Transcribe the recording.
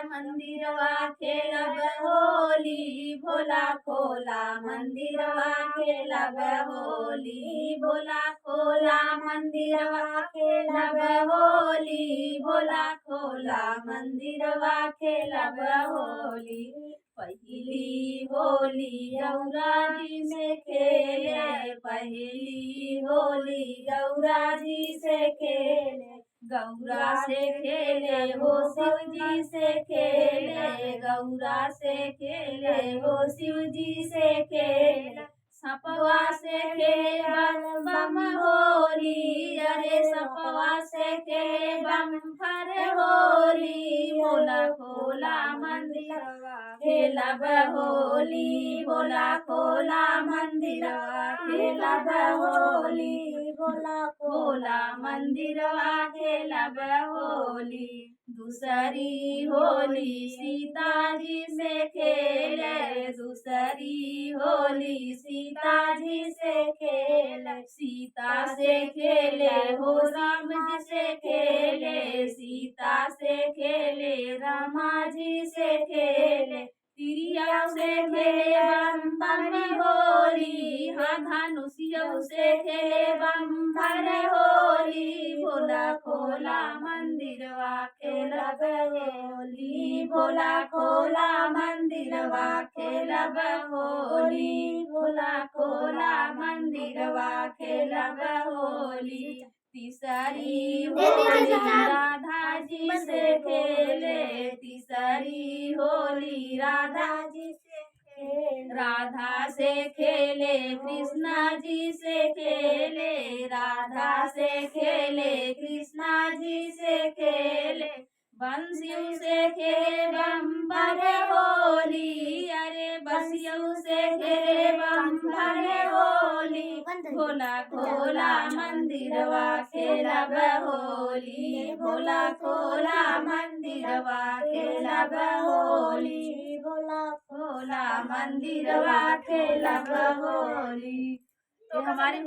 मंदिरवा खेलब होली, भोला खोला मंदिरवा खेलब होली, भोला खोला मंदिरवा खेलब होली, भोला खोला मंदिरवा खेलब होली। पहली होली गौरा जी से खेले, पहली होली गौरा जी से खेले, गौरा से खेले हो शिव जी से खेले, गौरा से खेले हो शिव जी से खेले, सपवा से खेले बम बम होली, अरे सपवा से खेले बम फर होली, भोला खोला मंदिरवा खेलब होली, भोला खोला मंदिरवा खेलब होली, भोला खोला मंदिरवा खेलब होली। दूसरी होली सीता जी से खेले, दूसरी होली सीता जी से खेले, सीता से खेले हो राम जी से खेले, सीता से खेले रामा जी से खेले, तिरिया से खेले बम बम होली, हाँ धनुषियों से खेले बम भर होली, भोला खोला मंदिरवा खेलब होली, भोला खोला मंदिरवा खेलब होली, भोला खोला मंदिरवा खेलब होली। तीसरी होली राधा जी से खेले, तीसरी होली राधा जी से खेले, राधा से खेले कृष्णा जी से खेले, राधा से खेले कृष्णा जी से खेले, बंसियों से खेले बम भर होली, अरे बंसियों से खेले बम भर होली, भोला खोला मंदिरवा खेलब होली, भोला खोला मंदिरवा खेलब होली, भोला खोला मंदिरवा खेलब होली। तो हमारी